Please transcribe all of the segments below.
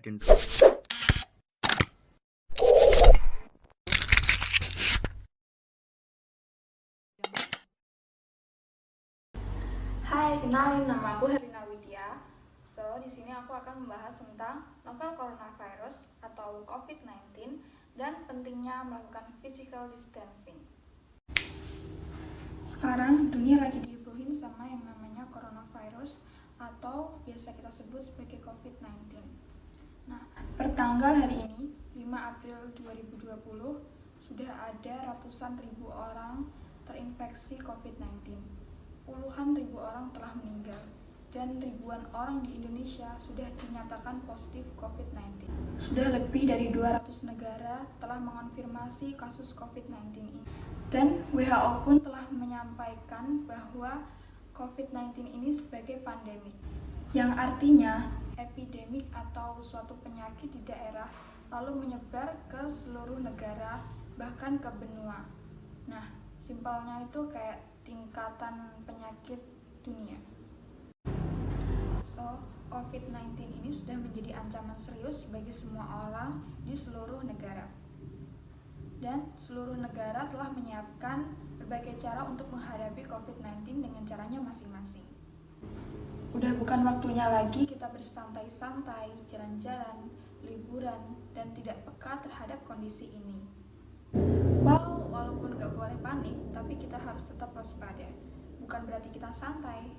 intro. Hai, kenalin nama aku Herlina Widya. Di sini aku akan membahas tentang novel coronavirus atau COVID-19 dan pentingnya melakukan physical distancing. Sekarang dunia lagi dihebohin sama yang namanya coronavirus atau biasa kita sebut sebagai COVID-19. Nah, pertanggal hari ini, 5 April 2020, sudah ada ratusan ribu orang terinfeksi COVID-19. Puluhan ribu orang telah meninggal dan ribuan orang di Indonesia sudah dinyatakan positif COVID-19. Sudah lebih dari 200 negara telah mengonfirmasi kasus COVID-19 ini. Dan WHO pun telah menyampaikan bahwa COVID-19 ini sebagai pandemi, yang artinya epidemik atau suatu penyakit di daerah lalu menyebar ke seluruh negara, bahkan ke benua. Nah, simpelnya itu kayak tingkatan penyakit dunia. COVID-19 ini sudah menjadi ancaman serius bagi semua orang di seluruh negara. Dan seluruh negara telah menyiapkan berbagai cara untuk menghadapi COVID-19 dengan caranya masing-masing. Udah bukan waktunya lagi kita bersantai-santai, jalan-jalan, liburan, dan tidak peka terhadap kondisi ini. Walaupun gak boleh panik, tapi kita harus tetap waspada. Bukan berarti kita santai.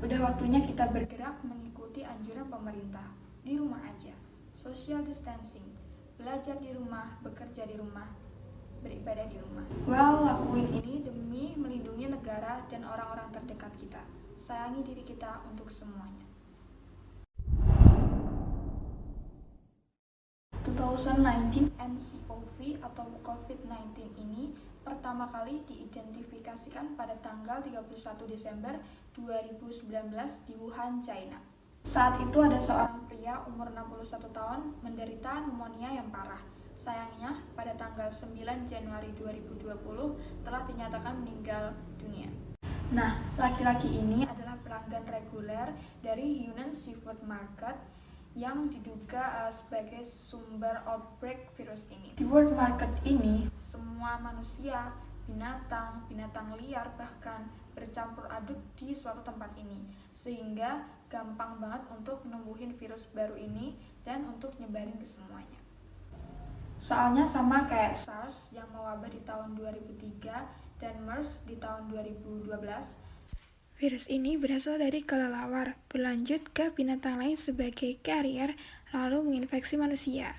Udah waktunya kita bergerak mengikuti anjuran pemerintah. Di rumah aja, social distancing, belajar di rumah, bekerja di rumah, beribadah di rumah. Lakuin ini demi melindungi negara dan orang-orang terdekat kita. Sayangi diri kita untuk semuanya. 2019 nCoV atau COVID-19 ini pertama kali diidentifikasikan pada tanggal 31 Desember 2019 di Wuhan, China. Saat itu ada seorang pria umur 61 tahun menderita pneumonia yang parah. Sayangnya, pada tanggal 9 Januari 2020 telah dinyatakan meninggal dunia. Nah, laki-laki ini adalah pelanggan reguler dari Yunnan Seafood Market yang diduga sebagai sumber outbreak virus ini. Di World Market ini, semua manusia, binatang liar bahkan bercampur aduk di suatu tempat ini, sehingga gampang banget untuk numbuhin virus baru ini dan untuk nyebarin ke semuanya. Soalnya sama kayak SARS yang mewabah di tahun 2003 dan MERS di tahun 2012, virus ini berasal dari kelelawar, berlanjut ke binatang lain sebagai carrier, lalu menginfeksi manusia.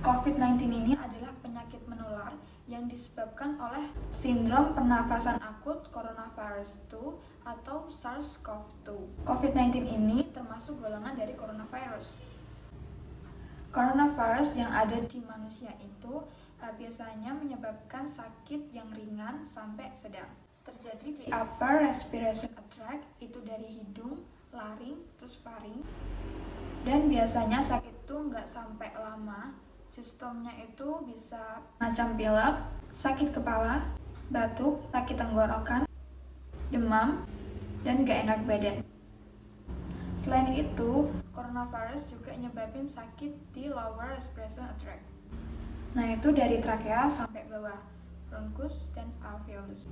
COVID-19 ini adalah penyakit menular yang disebabkan oleh sindrom pernafasan akut coronavirus 2 atau SARS-CoV-2. COVID-19 ini termasuk golongan dari coronavirus. Coronavirus yang ada di manusia itu biasanya menyebabkan sakit yang ringan sampai sedang. Terjadi di upper respiratory tract, itu dari hidung, laring, terus faring. Dan biasanya sakit itu nggak sampai lama. Sistemnya itu bisa macam pilek, sakit kepala, batuk, sakit tenggorokan, demam, dan nggak enak badan. Selain itu, coronavirus juga nyebabin sakit di lower respiratory tract. Nah, itu dari trakea sampai bawah, bronkus dan alveolus.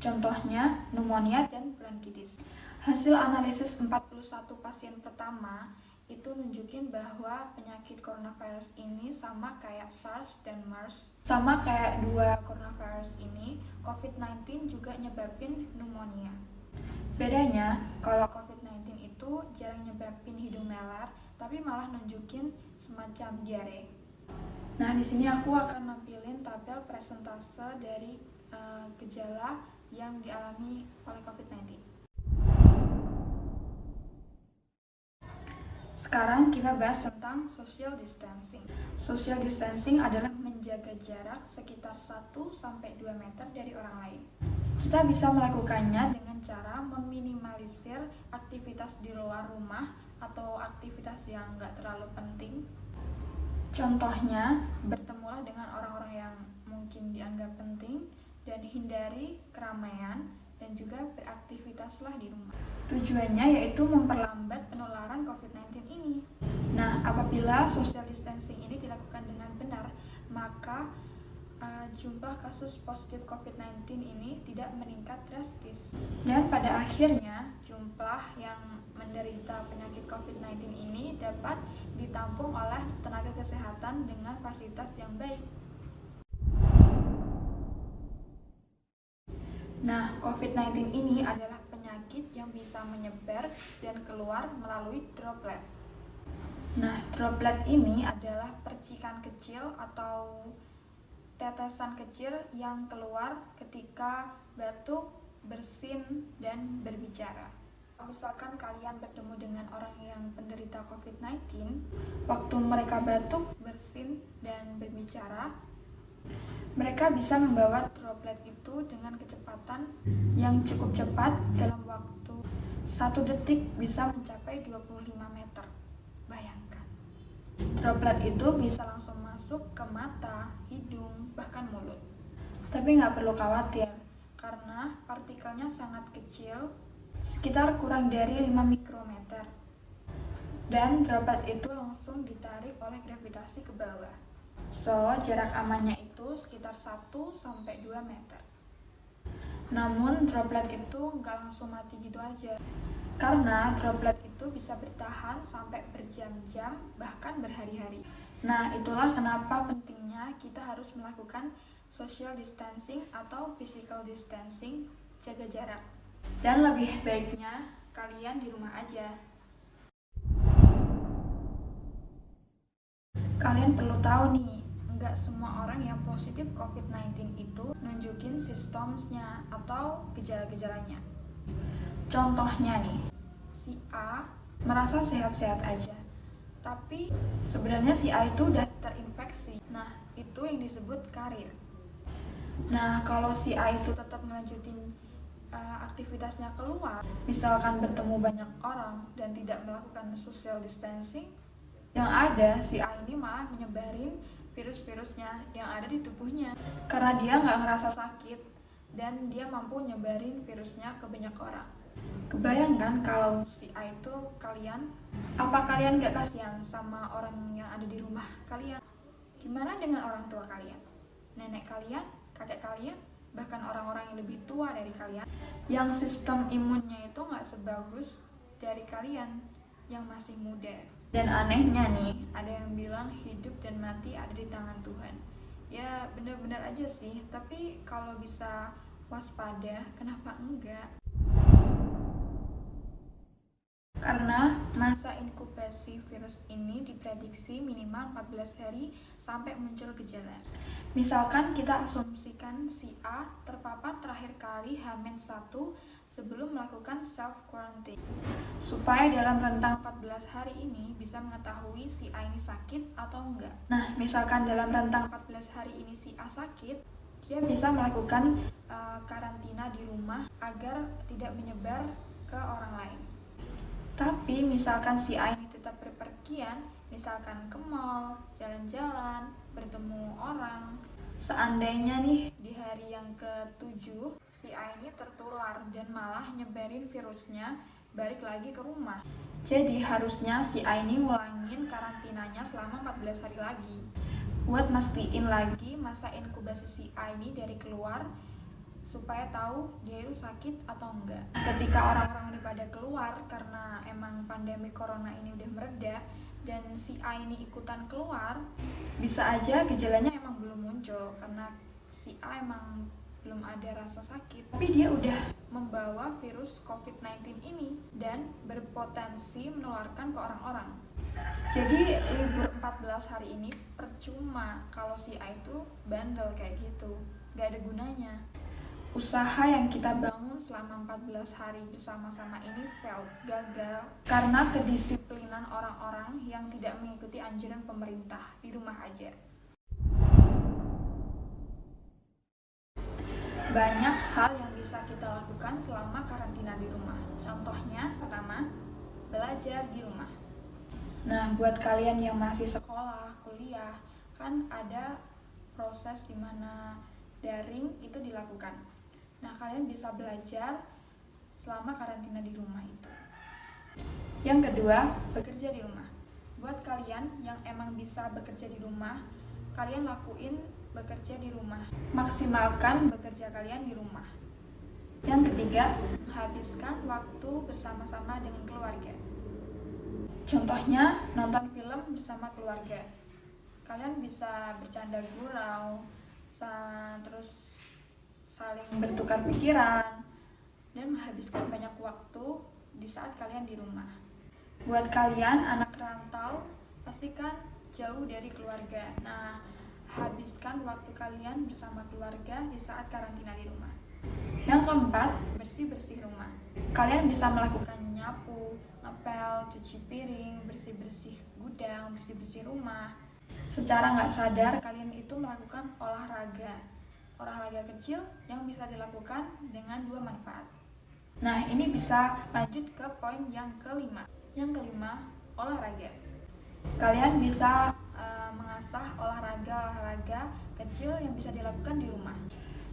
Contohnya, pneumonia dan bronkitis. Hasil analisis 41 pasien pertama itu nunjukin bahwa penyakit coronavirus ini sama kayak SARS dan MERS. Sama kayak dua coronavirus ini, COVID-19 juga nyebabin pneumonia. Bedanya, kalau COVID-19 itu jarang nyebabin hidung melar, tapi malah nunjukin semacam diare. Nah, di sini aku akan nampilin tabel presentase dari gejala yang dialami oleh COVID-19. Sekarang kita bahas tentang social distancing. Social distancing adalah menjaga jarak sekitar 1-2 meter dari orang lain. Kita bisa melakukannya dengan cara meminimalisir aktivitas di luar rumah atau aktivitas yang nggak terlalu penting. Contohnya, bertemulah dengan orang-orang yang mungkin dianggap penting dan hindari keramaian dan juga beraktivitaslah di rumah. Tujuannya yaitu memperlambat penularan COVID-19 ini. Nah, apabila social distancing ini dilakukan dengan benar, maka jumlah kasus positif COVID-19 ini tidak meningkat drastis. Dan pada akhirnya, jumlah yang menderita penyakit COVID-19 ini dapat ditampung oleh tenaga kesehatan dengan fasilitas yang baik. Nah, COVID-19 ini adalah penyakit yang bisa menyebar dan keluar melalui droplet. Nah, droplet ini adalah percikan kecil atau tetesan kecil yang keluar ketika batuk, bersin, dan berbicara. Misalkan kalian bertemu dengan orang yang penderita COVID-19, waktu mereka batuk, bersin, dan berbicara, mereka bisa membawa droplet itu dengan kecepatan yang cukup cepat. Dalam waktu 1 detik bisa mencapai 25 meter. Bayangkan. Droplet itu bisa langsung masuk ke mata, hidung, bahkan mulut. Tapi nggak perlu khawatir, karena partikelnya sangat kecil, sekitar kurang dari 5 mikrometer. Dan droplet itu langsung ditarik oleh gravitasi ke bawah. So, jarak amannya itu sekitar 1-2 meter. Namun, droplet itu nggak langsung mati gitu aja. Karena droplet itu bisa bertahan sampai berjam-jam, bahkan berhari-hari. Nah, itulah kenapa pentingnya kita harus melakukan social distancing atau physical distancing, jaga jarak. Dan lebih baiknya kalian di rumah aja. Kalian perlu tahu nih, nggak semua orang yang positif COVID-19 itu nunjukin simptomsnya atau gejala-gejalanya. Contohnya nih, si A merasa sehat-sehat aja, tapi sebenarnya si A itu udah terinfeksi. Nah, itu yang disebut karir. Nah, kalau si A itu tetap melanjutin aktivitasnya keluar, misalkan bertemu banyak orang dan tidak melakukan social distancing, yang ada si A ini malah menyebarin virus-virusnya yang ada di tubuhnya. Karena dia nggak ngerasa sakit dan dia mampu nyebarin virusnya ke banyak orang. Kebayangkan kalau si A itu kalian, apa kalian nggak kasihan sama orang yang ada di rumah kalian? Gimana dengan orang tua kalian? Nenek kalian? Kakek kalian? Bahkan orang-orang yang lebih tua dari kalian, yang sistem imunnya itu nggak sebagus dari kalian yang masih muda. Dan anehnya nih, ada yang bilang hidup dan mati ada di tangan Tuhan. Ya benar-benar aja sih, tapi kalau bisa waspada, kenapa enggak? Karena masa inkubasi virus ini diprediksi minimal 14 hari sampai muncul gejala. Misalkan kita asumsikan si A terpapar terakhir kali H-1 sebelum melakukan self-quarantine. Supaya dalam rentang 14 hari ini bisa mengetahui si A ini sakit atau enggak. Nah, misalkan dalam rentang 14 hari ini si A sakit, dia bisa melakukan karantina di rumah agar tidak menyebar ke orang lain. Tapi misalkan si A ini tetap berpergian, misalkan ke mall, jalan-jalan, bertemu orang, seandainya nih di hari yang ke-7 si A ini tertular dan malah nyebarin virusnya balik lagi ke rumah. Jadi harusnya si A ini ngulangin karantinanya selama 14 hari lagi buat mastiin lagi masa inkubasi si A ini dari keluar, supaya tahu dia itu sakit atau enggak. Ketika orang-orang udah pada keluar karena emang pandemi corona ini udah mereda dan si A ini ikutan keluar, bisa aja gejalanya emang belum muncul karena si A emang belum ada rasa sakit, tapi dia udah membawa virus COVID-19 ini dan berpotensi menularkan ke orang-orang. Jadi libur 14 hari ini percuma kalau si A itu bandel kayak gitu, gak ada gunanya. Usaha yang kita bangun selama 14 hari bersama-sama ini failed, gagal, karena kedisiplinan orang-orang yang tidak mengikuti anjuran pemerintah, di rumah aja. Banyak hal yang bisa kita lakukan selama karantina di rumah. Contohnya, pertama, belajar di rumah. Nah, buat kalian yang masih sekolah, kuliah, kan ada proses di mana daring itu dilakukan. Nah, kalian bisa belajar selama karantina di rumah itu. Yang kedua, bekerja di rumah. Buat kalian yang emang bisa bekerja di rumah, kalian lakuin bekerja di rumah. Maksimalkan bekerja kalian di rumah. Yang ketiga, menghabiskan waktu bersama-sama dengan keluarga. Contohnya, nonton film bersama keluarga. Kalian bisa bercanda gurau, terus saling bertukar pikiran, dan menghabiskan banyak waktu di saat kalian di rumah. Buat kalian anak rantau, pastikan jauh dari keluarga. Nah, habiskan waktu kalian bersama keluarga di saat karantina di rumah. Yang keempat, bersih-bersih rumah. Kalian bisa melakukan nyapu, ngepel, cuci piring, bersih-bersih gudang, bersih-bersih rumah. Secara nggak sadar, kalian itu melakukan olahraga. Olahraga kecil yang bisa dilakukan dengan 2 manfaat. Nah, ini bisa lanjut ke poin yang kelima. Yang kelima, olahraga. Kalian bisa mengasah olahraga kecil yang bisa dilakukan di rumah.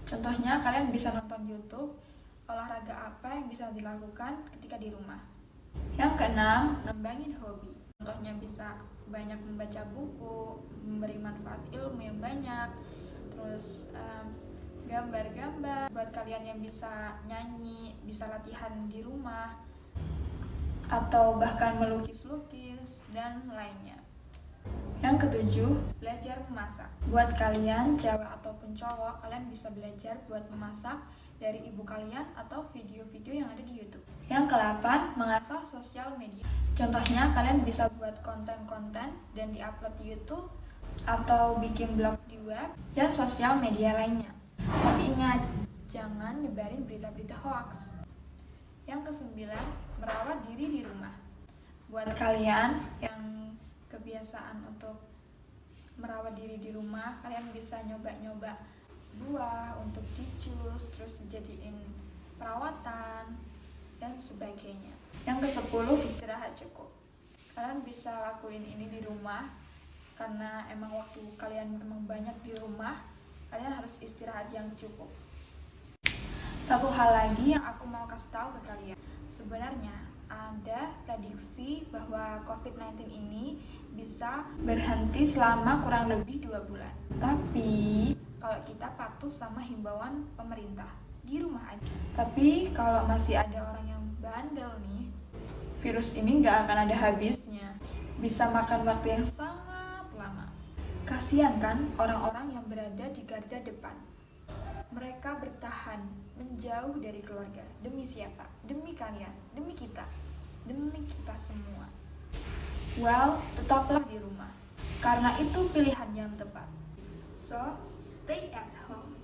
Contohnya, kalian bisa nonton YouTube, olahraga apa yang bisa dilakukan ketika di rumah. Yang keenam, ngembangin hobi. Contohnya bisa banyak membaca buku, memberi manfaat ilmu yang banyak, terus gambar-gambar. Buat kalian yang bisa nyanyi, bisa latihan di rumah, atau bahkan melukis-lukis, dan lainnya. Yang ketujuh, belajar memasak. Buat kalian, cewek ataupun cowok, kalian bisa belajar buat memasak dari ibu kalian atau video-video yang ada di YouTube. Yang ke-8, mengasah sosial media. Contohnya, kalian bisa buat konten-konten dan diupload di YouTube, atau bikin blog di web, dan sosial media lainnya. Tapi ingat, jangan nyebarin berita-berita hoax. Yang ke-9, merawat diri di rumah. Buat kalian yang kebiasaan untuk merawat diri di rumah, kalian bisa nyoba-nyoba buah untuk dicus, terus dijadiin perawatan, dan sebagainya. Yang ke-10, istirahat cukup. Kalian bisa lakuin ini di rumah, karena emang waktu kalian emang banyak di rumah, kalian harus istirahat yang cukup. Satu hal lagi yang aku mau kasih tahu ke kalian, sebenarnya ada prediksi bahwa COVID-19 ini bisa berhenti selama kurang lebih 2 bulan. Tapi kalau kita patuh sama himbauan pemerintah, di rumah aja. Tapi kalau masih ada orang yang bandel nih, virus ini nggak akan ada habisnya. Bisa makan waktu yang sangat lama. Kasian kan orang-orang yang berada di garda depan. Mereka bertahan, menjauh dari keluarga. Demi siapa? Demi kalian, demi kita semua. Well, tetaplah di rumah, karena itu pilihan yang tepat. So, stay at home.